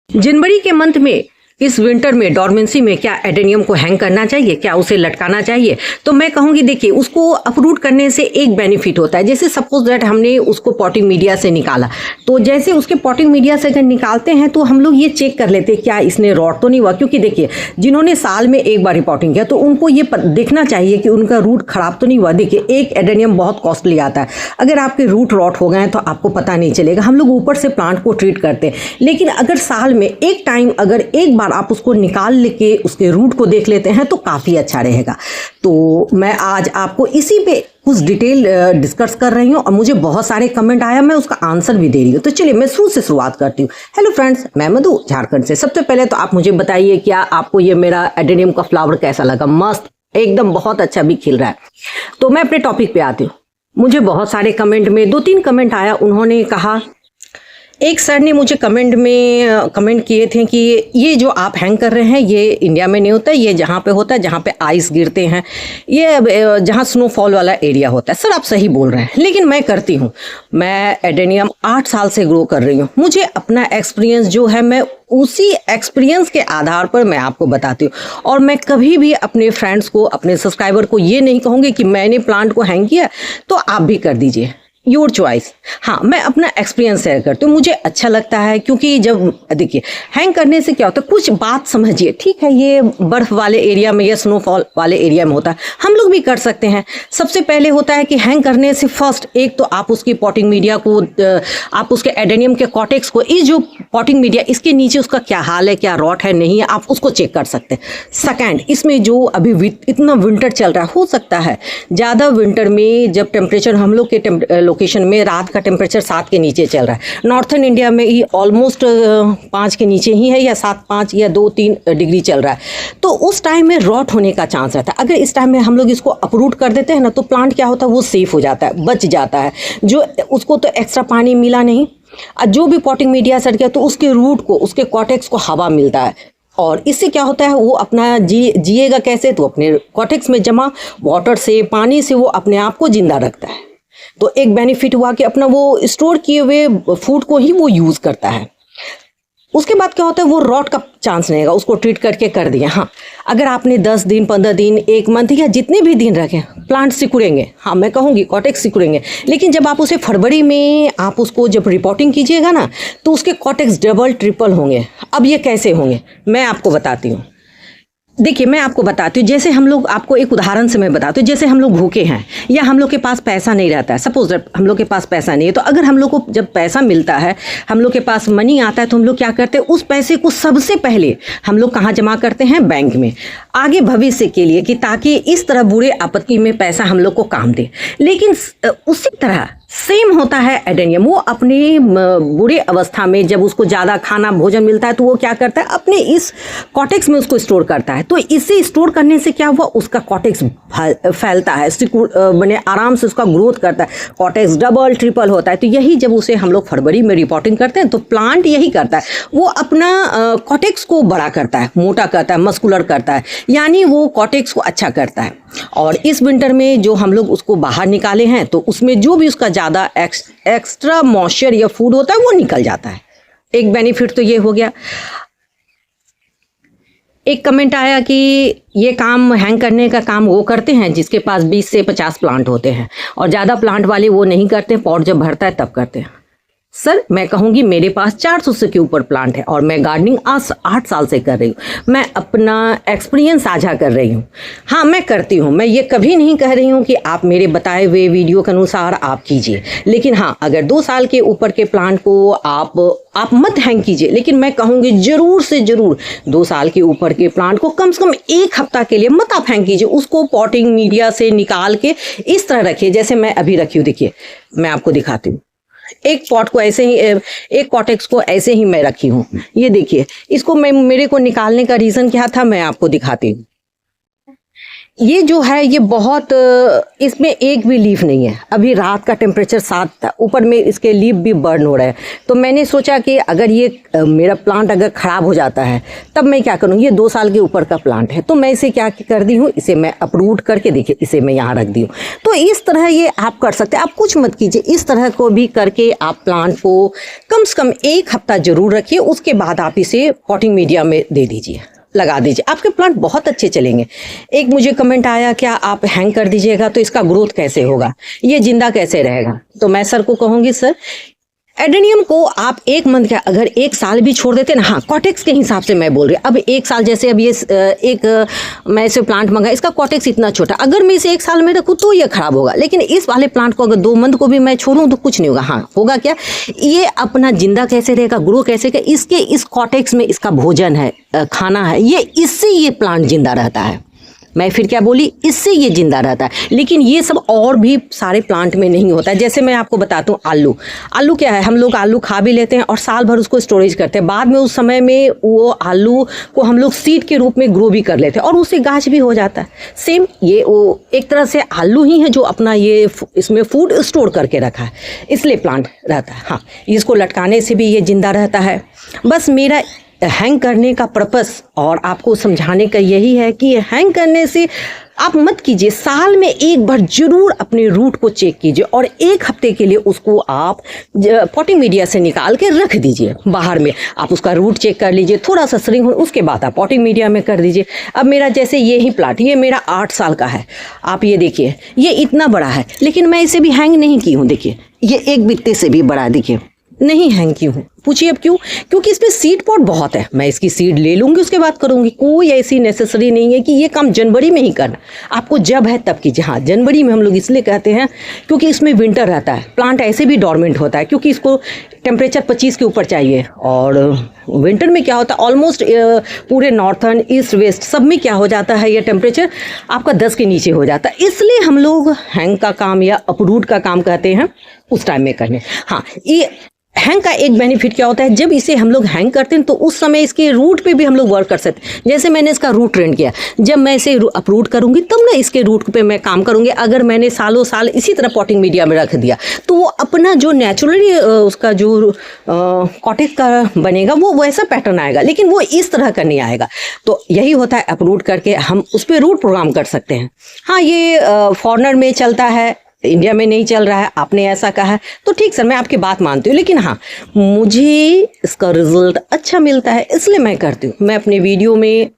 जनवरी के मंथ में इस विंटर में डॉर्मेंसी में क्या एडेनियम को हैंग करना चाहिए, क्या उसे लटकाना चाहिए? तो मैं कहूँगी देखिए, उसको अपरूट करने से एक बेनिफिट होता है। जैसे सपोज दैट हमने उसको पॉटिंग मीडिया से निकाला, तो जैसे उसके पॉटिंग मीडिया से अगर निकालते हैं तो हम लोग ये चेक कर लेते हैं क्या इसने रॉट तो नहीं हुआ। क्योंकि देखिए, जिन्होंने साल में एक बार रिपोर्टिंग किया तो उनको ये देखना चाहिए कि उनका रूट खराब तो नहीं हुआ। देखिए, एक एडेनियम बहुत कॉस्टली आता है। अगर आपके रूट रॉट हो गए हैं तो आपको पता नहीं चलेगा। हम लोग ऊपर से प्लांट को ट्रीट करते हैं, लेकिन अगर साल में एक टाइम अगर एक बार आप उसको निकाल लेके उसके रूट को देख लेते हैं तो काफ़ी अच्छा रहेगा। तो मैं आज आपको इसी पे कुछ डिटेल डिस्कस कर रही हूँ और मुझे बहुत सारे कमेंट आया, मैं उसका आंसर भी दे रही हूँ। तो चलिए मैं शुरू से शुरुआत करती हूँ। हेलो फ्रेंड्स, मैं मधु झारखंड से। सबसे पहले तो आप मुझे बताइए, क्या आपको ये मेरा एडेनियम का फ्लावर कैसा लगा? मस्त, एकदम बहुत अच्छा भी खिल रहा है। तो मैं अपने टॉपिक पे आती हूँ। मुझे बहुत सारे कमेंट में 2-3 कमेंट आया। उन्होंने कहा, एक सर ने मुझे कमेंट में कमेंट किए थे कि ये जो आप हैंग कर रहे हैं ये इंडिया में नहीं होता है, ये जहाँ पे होता है जहाँ पे आइस गिरते हैं, ये जहाँ स्नोफॉल वाला एरिया होता है। सर आप सही बोल रहे हैं, लेकिन मैं करती हूँ। मैं एडेनियम 8 साल से ग्रो कर रही हूँ। मुझे अपना एक्सपीरियंस जो है, मैं उसी एक्सपीरियंस के आधार पर मैं आपको बताती हूँ। और मैं कभी भी अपने फ्रेंड्स को, अपने सब्सक्राइबर को ये नहीं कहूँगी कि मैंने प्लांट को हैंग किया तो आप भी कर दीजिए, योर चॉइस। हाँ, मैं अपना एक्सपीरियंस शेयर करती हूँ। मुझे अच्छा लगता है, क्योंकि जब देखिए हैंग करने से क्या होता है, कुछ बात समझिए। ठीक है, ये बर्फ वाले एरिया में या स्नोफॉल वाले एरिया में होता है, हम लोग भी कर सकते हैं। सबसे पहले होता है कि हैंग करने से फर्स्ट एक तो आप उसकी पॉटिंग मीडिया को, आप उसके एडेनियम के कॉटेक्स को, इस जो पॉटिंग मीडिया इसके नीचे उसका क्या हाल है, क्या रॉट है नहीं है, आप उसको चेक कर सकते हैं। सेकेंड, इसमें जो अभी इतना विंटर चल रहा है, हो सकता है ज़्यादा विंटर में जब टेम्परेचर हम लोग के लोकेशन में रात का टेम्परेचर 7 के नीचे चल रहा है, नॉर्थन इंडिया में ही ऑलमोस्ट 5 के नीचे ही है, या 7-5 या 2-3 डिग्री चल रहा है, तो उस टाइम में रॉट होने का चांस रहता है। अगर इस टाइम में हम लोग इसको अपरूट कर देते हैं ना, तो प्लांट क्या होता है, वो सेफ हो जाता है, बच जाता है। जो उसको तो एक्स्ट्रा पानी मिला नहीं, जो भी पॉटिंग मीडिया सड़ गया तो उसके रूट को, उसके कॉटेक्स को हवा मिलता है, और इससे क्या होता है, वो अपना जिएगा कैसे, तो अपने कॉटेक्स में जमा वाटर से, पानी से वो अपने आप को जिंदा रखता है। तो एक बेनिफिट हुआ कि अपना वो स्टोर किए हुए फूड को ही वो यूज़ करता है। उसके बाद क्या होता है, वो रॉट का चांस रहेगा, उसको ट्रीट करके कर दिया। हाँ, अगर आपने 10 दिन, 15 दिन, 1 मंथ या जितने भी दिन रखें, प्लांट सिकुड़ेंगे। हाँ, मैं कहूँगी कॉटेक्स सिकुड़ेंगे, लेकिन जब आप उसे फरवरी में आप उसको जब रिपोर्टिंग कीजिएगा ना, तो उसके कॉटेक्स डबल ट्रिपल होंगे। अब ये कैसे होंगे, मैं आपको बताती हूँ। देखिए, मैं आपको बताती हूँ, जैसे हम लोग, आपको एक उदाहरण से मैं बताती हूँ। जैसे हम लोग भूखे हैं या हम लोग के पास पैसा नहीं रहता है, सपोज हम लोग के पास पैसा नहीं है, तो अगर हम लोग को जब पैसा मिलता है, हम लोग के पास मनी आता है, तो हम लोग क्या करते हैं, उस पैसे को सबसे पहले हम लोग कहाँ जमा करते हैं, बैंक में, आगे भविष्य के लिए, कि ताकि इस तरह बुरे आपत्ति में पैसा हम लोग को काम दे। लेकिन उसी तरह सेम होता है एडेनियम। वो अपने बुरे अवस्था में जब उसको ज़्यादा खाना भोजन मिलता है, तो वो क्या करता है, अपने इस कॉटेक्स में उसको स्टोर करता है। तो इसे स्टोर करने से क्या हुआ, उसका कॉटेक्स फैलता है, बने आराम से उसका ग्रोथ करता है, कॉटेक्स डबल ट्रिपल होता है। तो यही जब उसे हम लोग फरवरी में रिपोर्टिंग करते हैं, तो प्लांट यही करता है, वो अपना कॉटेक्स को बड़ा करता है, मोटा करता है, मस्कुलर करता है, यानी वो कॉटेक्स को अच्छा करता है। और इस विंटर में जो हम लोग उसको बाहर निकाले हैं, तो उसमें जो भी उसका ज़्यादा एक्स्ट्रा मॉइस्चर या फूड होता है वो निकल जाता है। एक बेनिफिट तो ये हो गया। एक कमेंट आया कि ये काम, हैंग करने का काम वो करते हैं जिसके पास 20 से 50 प्लांट होते हैं, और ज़्यादा प्लांट वाले वो नहीं करते, पॉट जब भरता है तब करते हैं। सर मैं कहूँगी, मेरे पास 400 से के ऊपर प्लांट है और मैं गार्डनिंग आज 8 साल से कर रही हूँ। मैं अपना एक्सपीरियंस साझा कर रही हूँ। हाँ, मैं करती हूँ। मैं ये कभी नहीं कह रही हूँ कि आप मेरे बताए हुए वीडियो के अनुसार आप कीजिए, लेकिन हाँ, अगर 2 साल के ऊपर के प्लांट को आप मत हैंग कीजिए। लेकिन मैं कहूँगी ज़रूर से ज़रूर 2 साल के ऊपर के प्लांट को कम से कम 1 हफ्ता के लिए मत आप हैंग कीजिए। उसको पॉटिंग मीडिया से निकाल के इस तरह रखिए जैसे मैं अभी रखी हूँ। देखिए, मैं आपको दिखाती हूँ। एक पॉट को ऐसे ही, एक कॉटेक्स को ऐसे ही मैं रखी हूँ। ये देखिए, इसको मेरे को निकालने का रीज़न क्या था, मैं आपको दिखाती हूँ। ये जो है ये बहुत इसमें एक भी लीफ नहीं है। अभी रात का टेम्परेचर 7 था, ऊपर में इसके लीफ भी बर्न हो रहे हैं। तो मैंने सोचा कि अगर ये मेरा प्लांट अगर ख़राब हो जाता है तब मैं क्या करूँगी। ये 2 साल के ऊपर का प्लांट है, तो मैं इसे क्या कर दी हूँ, इसे मैं अपरूट करके देखिए इसे मैं यहाँ रख दी हूँ। तो इस तरह ये आप कर सकते हैं। आप कुछ मत कीजिए, इस तरह को भी करके आप प्लांट को कम से कम 1 हफ्ता ज़रूर रखिए। उसके बाद आप इसे पॉटिंग मीडिया में दे दीजिए, लगा दीजिए, आपके प्लांट बहुत अच्छे चलेंगे। एक मुझे कमेंट आया, क्या आप हैंग कर दीजिएगा तो इसका ग्रोथ कैसे होगा, ये जिंदा कैसे रहेगा। तो मैं सर को कहूँगी, सर एडेनियम को आप 1 मंथ का अगर 1 साल भी छोड़ देते ना, हाँ कॉटेक्स के हिसाब से मैं बोल रही हूँ। अब 1 साल जैसे अब ये मैं इसे प्लांट मंगा, इसका कॉटेक्स इतना छोटा, अगर मैं इसे 1 साल में रखूँ तो ये खराब होगा। लेकिन इस वाले प्लांट को अगर 2 मंथ को भी मैं छोड़ूँ तो कुछ नहीं होगा। हाँ होगा क्या, ये अपना जिंदा कैसे रहेगा, ग्रो कैसे का, इसके इस कॉटेक्स में इसका भोजन है, खाना है, ये इससे ये प्लांट जिंदा रहता है। मैं फिर क्या बोली, इससे ये जिंदा रहता है। लेकिन ये सब और भी सारे प्लांट में नहीं होता है। जैसे मैं आपको बताता हूँ, आलू क्या है, हम लोग आलू खा भी लेते हैं और साल भर उसको स्टोरेज करते हैं। बाद में उस समय में वो आलू को हम लोग सीड के रूप में ग्रो भी कर लेते हैं और उससे गाछ भी हो जाता है। सेम ये वो एक तरह से आलू ही है जो अपना ये इसमें फूड स्टोर करके रखा है, इसलिए प्लांट रहता है। हाँ, इसको लटकाने से भी ये जिंदा रहता है। बस मेरा हैंग करने का पर्पस और आपको समझाने का यही है कि हैंग करने से आप मत कीजिए। साल में 1 बार जरूर अपने रूट को चेक कीजिए और 1 हफ्ते के लिए उसको आप पॉटिंग मीडिया से निकाल के रख दीजिए बाहर में। आप उसका रूट चेक कर लीजिए, थोड़ा सा श्रिंक हो, उसके बाद आप पॉटिंग मीडिया में कर दीजिए। अब मेरा जैसे ये ही प्लांट, ये मेरा 8 साल का है। आप ये देखिए, ये इतना बड़ा है, लेकिन मैं इसे भी हैंग नहीं की हूँ। देखिए ये एक बित्ते से भी बड़ा, देखिए नहीं हैंग की हूँ। पूछिए अब क्यों, क्योंकि इसमें सीड पॉट बहुत है। मैं इसकी सीड ले लूंगी, उसके बाद करूंगी। कोई ऐसी नेसेसरी नहीं है कि ये काम जनवरी में ही करना, आपको जब है तब कीजिए। हाँ, जनवरी में हम लोग इसलिए कहते हैं क्योंकि इसमें विंटर रहता है, प्लांट ऐसे भी डोरमेंट होता है क्योंकि इसको टेम्परेचर 25 के ऊपर चाहिए। और विंटर में क्या होता है, ऑलमोस्ट पूरे नॉर्थर्न, ईस्ट, वेस्ट सब में क्या हो जाता है, ये टेम्परेचर आपका 10 के नीचे हो जाता है। इसलिए हम लोग हैंग का काम या अपरूट का काम कहते हैं उस टाइम में करने। हाँ, ये हैंग का एक बेनिफिट क्या होता है, जब इसे हम लोग हैंग करते हैं तो उस समय इसके रूट पे भी हम लोग वर्क कर सकते हैं। जैसे मैंने इसका रूट ट्रेंड किया, जब मैं इसे अपरूट करूंगी तब ना इसके रूट पे मैं काम करूंगी। अगर मैंने सालों साल इसी तरह पॉटिंग मीडिया में रख दिया तो वो अपना जो नेचुरली उसका जो कॉटेज का बनेगा वो वैसा पैटर्न आएगा, लेकिन वो इस तरह का नहीं आएगा। तो यही होता है, अपरूट करके हम उस पर रूट प्रोग्राम कर सकते हैं। हाँ, ये फॉरेनर में चलता है, इंडिया में नहीं चल रहा है। आपने ऐसा कहा है तो ठीक सर, मैं आपकी बात मानती हूँ, लेकिन हाँ मुझे इसका रिजल्ट अच्छा मिलता है इसलिए मैं करती हूँ। मैं अपने वीडियो में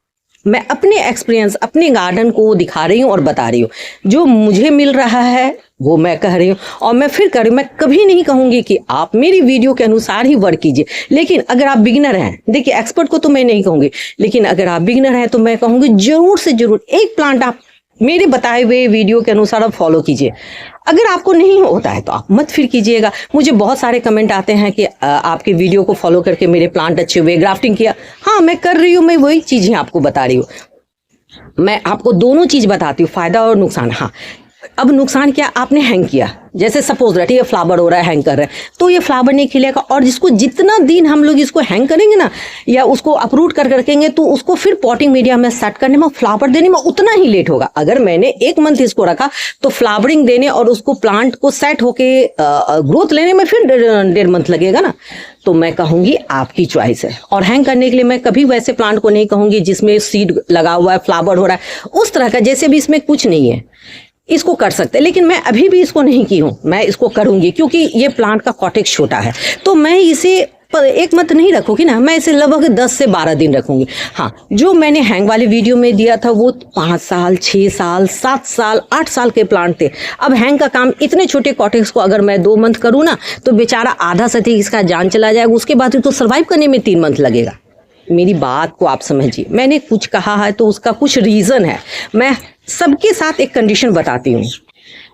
मैं अपने एक्सपीरियंस, अपने गार्डन को दिखा रही हूँ और बता रही हूँ। जो मुझे मिल रहा है वो मैं कह रही हूँ और मैं फिर कर रही हूँ। मैं कभी नहीं कहूँगी कि आप मेरी वीडियो के अनुसार ही वर्क कीजिए। लेकिन अगर आप बिगिनर हैं, देखिए एक्सपर्ट को तो मैं नहीं कहूँगी, लेकिन अगर आप बिगिनर हैं तो मैं कहूँगी जरूर से जरूर एक प्लांट आप मेरे बताए हुए वीडियो के अनुसार आप फॉलो कीजिए। अगर आपको नहीं होता है तो आप मत फिर कीजिएगा। मुझे बहुत सारे कमेंट आते हैं कि आपके वीडियो को फॉलो करके मेरे प्लांट अच्छे हुए, ग्राफ्टिंग किया। हाँ, मैं कर रही हूँ, मैं वही चीज़ें आपको बता रही हूँ। मैं आपको दोनों चीज़ बताती हूँ, फ़ायदा और नुकसान। हाँ, अब नुकसान क्या, आपने हैंग किया, जैसे सपोज दैट ये फ्लावर हो रहा है, हैंग कर रहा है, तो ये फ्लावर नहीं खिलेगा। और जिसको जितना दिन हम लोग इसको हैंग करेंगे ना या उसको अपरूट कर रखेंगे तो उसको फिर पॉटिंग मीडिया में सेट करने में, फ्लावर देने में उतना ही लेट होगा। अगर मैंने 1 मंथ इसको रखा तो फ्लावरिंग देने और उसको प्लांट को सेट होके ग्रोथ लेने में फिर 1.5 मंथ लगेगा ना। तो मैं कहूँगी आपकी चॉइस है। और हैंग करने के लिए मैं कभी वैसे प्लांट को नहीं कहूँगी जिसमें सीड लगा हुआ है, फ्लावर हो रहा है, उस तरह का जैसे भी इसमें कुछ नहीं है, इसको कर सकते हैं। लेकिन मैं अभी भी इसको नहीं की हूँ, मैं इसको करूँगी क्योंकि ये प्लांट का कॉटेक्स छोटा है। तो मैं इसे 1 मंथ नहीं रखूँगी ना, मैं इसे लगभग 10 से 12 दिन रखूँगी। हाँ, जो मैंने हैंग वाले वीडियो में दिया था वो 5 साल, 6 साल, 7 साल, 8 साल के प्लांट थे। अब हैंग का काम, इतने छोटे कॉटेक्स को अगर मैं 2 मंथ करूँ ना तो बेचारा आधा से अधिक इसका जान चला जाएगा। उसके बाद तो सर्वाइव करने में 3 मंथ लगेगा। मेरी बात को आप समझिए, मैंने कुछ कहा है तो उसका कुछ रीज़न है। मैं सबके साथ एक कंडीशन बताती हूँ।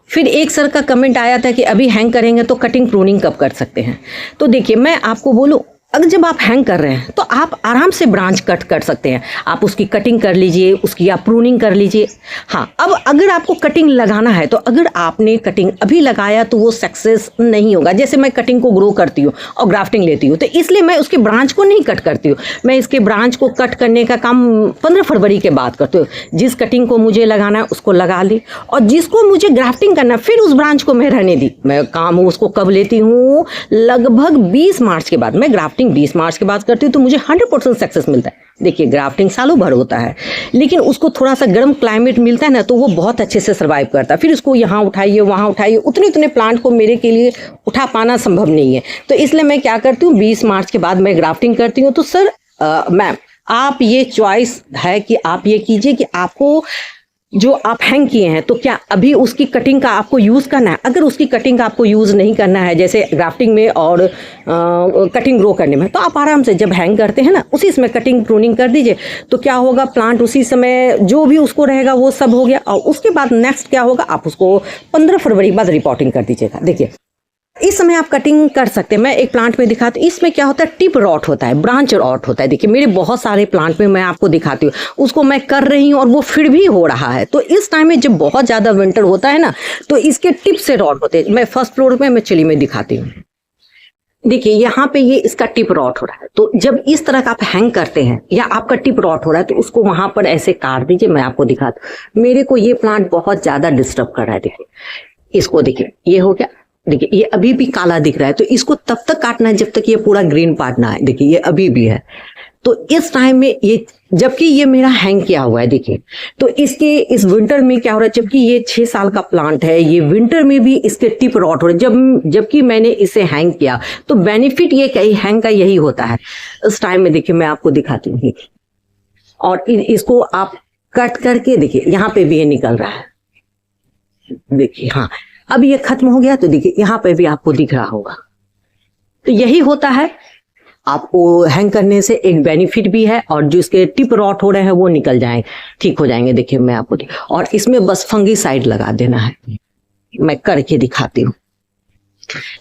फिर एक सर का कमेंट आया था कि अभी हैंग करेंगे तो कटिंग प्रूनिंग कब कर सकते हैं। तो देखिए, मैं आपको बोलूँ, अगर जब आप हैंग कर रहे हैं तो आप आराम से ब्रांच कट कर सकते हैं। आप उसकी कटिंग कर लीजिए, उसकी आप प्रूनिंग कर लीजिए। हाँ, अब अगर आपको कटिंग लगाना है तो अगर आपने कटिंग अभी लगाया तो वो सक्सेस नहीं होगा। जैसे मैं कटिंग को ग्रो करती हूँ और ग्राफ्टिंग लेती हूँ, तो इसलिए मैं उसके ब्रांच को नहीं कट करती हूँ। मैं इसके ब्रांच को कट करने का काम 15 फरवरी के बाद करती हूँ। जिस कटिंग को मुझे लगाना है उसको लगा ली, और जिसको मुझे ग्राफ्टिंग करना है फिर उस ब्रांच को मैं रहने दी। मैं काम उसको कब लेती हूँ? लगभग 20 मार्च के बाद। मैं ग्राफ्टिंग 20 मार्च के बाद करती हूँ तो मुझे 100% सक्सेस मिलता है। देखिए, ग्राफ्टिंग सालों भर होता है, लेकिन उसको थोड़ा सा गर्म क्लाइमेट मिलता है ना, तो वो बहुत अच्छे से सर्वाइव करता है। फिर उसको यहाँ उठाइए, वहाँ उठाइए, उतने प्लांट को मेरे के लिए उठा पाना संभव नहीं है। तो इसलिए मैं क्या करती हूँ, 20 मार्च के बाद मैं ग्राफ्टिंग करती हूँ। तो सर मैम, आप ये चॉइस है कि आप ये कीजिए कि आपको जो आप हैंग किए हैं तो क्या अभी उसकी कटिंग का आपको यूज़ करना है। अगर उसकी कटिंग का आपको यूज़ नहीं करना है, जैसे ग्राफ्टिंग में और कटिंग ग्रो करने में, तो आप आराम से जब हैंग करते हैं ना, उसी समय कटिंग प्रूनिंग कर दीजिए। तो क्या होगा, प्लांट उसी समय जो भी उसको रहेगा वो सब हो गया। और उसके बाद नेक्स्ट क्या होगा, आप उसको 15 फरवरी बाद रिपोर्टिंग कर दीजिएगा। देखिए, इस समय आप कटिंग कर सकते हैं। मैं एक प्लांट में दिखाती हूँ, इसमें क्या होता है, टिप रॉट होता है, ब्रांच रॉट होता है। देखिए, मेरे बहुत सारे प्लांट में मैं आपको दिखाती हूँ, उसको मैं कर रही हूँ और वो फिर भी हो रहा है। तो इस टाइम में जब बहुत ज़्यादा विंटर होता है ना, तो इसके टिप से रॉट होते हैं। मैं फर्स्ट फ्लोर में, मैं चलिए मैं दिखाती हूँ। देखिए, यहाँ पे ये इसका टिप रॉट हो रहा है। तो जब इस तरह का आप हैंग करते हैं या आपका टिप रॉट हो रहा है, तो उसको वहां पर ऐसे काट दीजिए। मैं आपको दिखाती हूँ। मेरे को ये प्लांट बहुत ज्यादा डिस्टर्ब कर रहा है। देखिए, इसको देखिए, ये हो गया। देखिए, ये अभी भी काला दिख रहा है, तो इसको तब तक काटना है जब तक ये पूरा ग्रीन पार्ट ना आए। देखिए, ये अभी भी है। तो इस टाइम में ये, जबकि ये मेरा हैंग किया हुआ है, देखिए, तो इसके इस विंटर में क्या हो रहा है, जबकि ये 6 साल का प्लांट है, ये विंटर में भी इसके टिप रॉट हो रहे हैं। जबकि मैंने इसे हैंग किया, तो बेनिफिट ये कहीं हैंग का यही होता है। इस टाइम में देखिए, मैं आपको दिखाती हूँ, और इसको आप कट करके देखिए, यहाँ पे भी ये निकल रहा है। देखिए, हाँ, अब ये खत्म हो गया। तो देखिए, यहाँ पे भी आपको दिख रहा होगा। तो यही होता है, आपको हैंग करने से एक बेनिफिट भी है, और जो इसके टिप रॉट हो रहे हैं वो निकल जाएंगे, ठीक हो जाएंगे। देखिए, मैं आपको और इसमें बस फंगीसाइड लगा देना है। मैं करके दिखाती हूँ।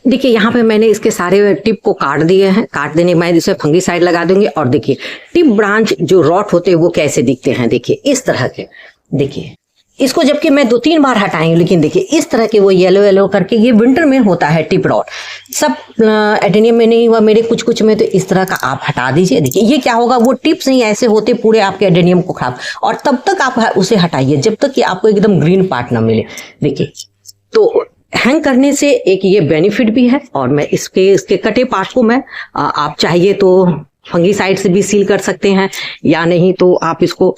देखिए, यहाँ पे मैंने इसके सारे टिप को काट दिए हैं। काट देने के बाद इसे फंगीसाइड लगा देंगे। और देखिए, टिप ब्रांच जो रॉट होते हैं वो कैसे दिखते हैं, देखिए इस तरह के। देखिए, इसको जबकि मैं 2-3 बार हटाई, लेकिन देखिए इस तरह के वो येलो करके, ये विंटर में होता है टिप रॉट। सब एडेनियम में नहीं हुआ, मेरे कुछ में। तो इस तरह का आप हटा दीजिए। देखिए, ये क्या होगा, वो टिप्स नहीं ऐसे होते पूरे आपके एडेनियम को खराब, और तब तक आप उसे हटाइए जब तक कि आपको एकदम ग्रीन पार्ट ना मिले। देखिए, तो हैंग करने से एक ये बेनिफिट भी है। और मैं इसके कटे पार्ट को मैं आप चाहिए तो फंगीसाइड से भी सील कर सकते हैं, या नहीं तो आप इसको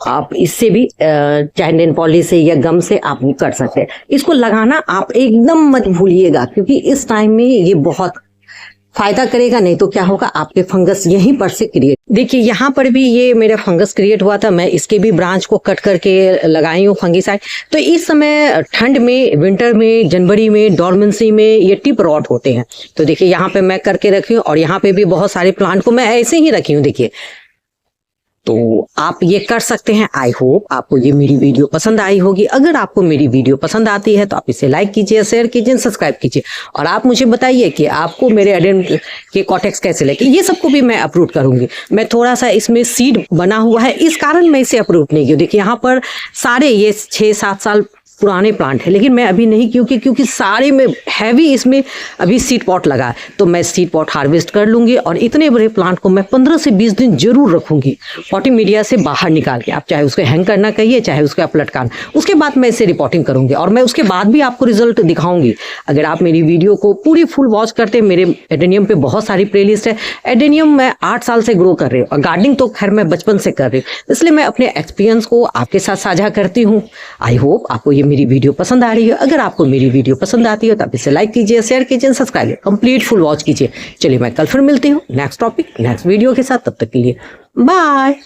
आप इससे भी चाहे नेल पॉलिश से या गम से आप कर सकते हैं। इसको लगाना आप एकदम मत भूलिएगा, क्योंकि इस टाइम में ये बहुत फायदा करेगा। नहीं तो क्या होगा, आपके फंगस यहीं पर से क्रिएट। देखिए, यहाँ पर भी ये मेरा फंगस क्रिएट हुआ था। मैं इसके भी ब्रांच को कट करके लगाई हूँ फंगीसाइड। तो इस समय ठंड में, विंटर में, जनवरी में, डॉर्मेंसी में ये टिप रॉट होते हैं। तो देखिए, यहाँ पे मैं करके रखी हूँ, और यहाँ पे भी बहुत सारे प्लांट को मैं ऐसे ही रखी हूँ। देखिए, तो आप ये कर सकते हैं। आई होप आपको ये मेरी वीडियो पसंद आई होगी। अगर आपको मेरी वीडियो पसंद आती है तो आप इसे लाइक कीजिए, शेयर कीजिए, सब्सक्राइब कीजिए, और आप मुझे बताइए कि आपको मेरे एडेनियम के कॉटेक्स कैसे लगे। ये सबको भी मैं अपलोड करूंगी। मैं थोड़ा सा इसमें सीड बना हुआ है, इस कारण मैं इसे अपलोड नहीं किया। देखिए, यहाँ पर सारे ये 6-7 साल पुराने प्लांट है, लेकिन मैं अभी नहीं, क्योंकि सारे में हैवी इसमें अभी सीड पॉट लगा है। तो मैं सीड पॉट हार्वेस्ट कर लूंगी, और इतने बड़े प्लांट को मैं 15 से 20 दिन जरूर रखूंगी पॉटिंग मीडिया से बाहर निकाल के। आप चाहे उसको हैंग करना कहिए, चाहे उसको आप लटकाना, उसके बाद मैं इसे रिपोर्टिंग करूंगी, और मैं उसके बाद भी आपको रिजल्ट दिखाऊंगी। अगर आप मेरी वीडियो को पूरी फुल वॉच करते हैं, मेरे एडेनियम पे बहुत सारी प्लेलिस्ट है। एडेनियम मैं 8 साल से ग्रो कर रही हूँ, और गार्डनिंग तो खैर मैं बचपन से कर रही हूँ, इसलिए मैं अपने एक्सपीरियंस को आपके साथ साझा करती हूँ। आई होप आपको ये मेरी वीडियो पसंद आ रही है। अगर आपको मेरी वीडियो पसंद आती है तो आप इसे लाइक कीजिए, शेयर कीजिए, सब्सक्राइब कीजिए, कंप्लीट फुल वॉच कीजिए। चलिए, मैं कल फिर मिलती हूँ नेक्स्ट टॉपिक, नेक्स्ट वीडियो के साथ। तब तक के लिए बाय।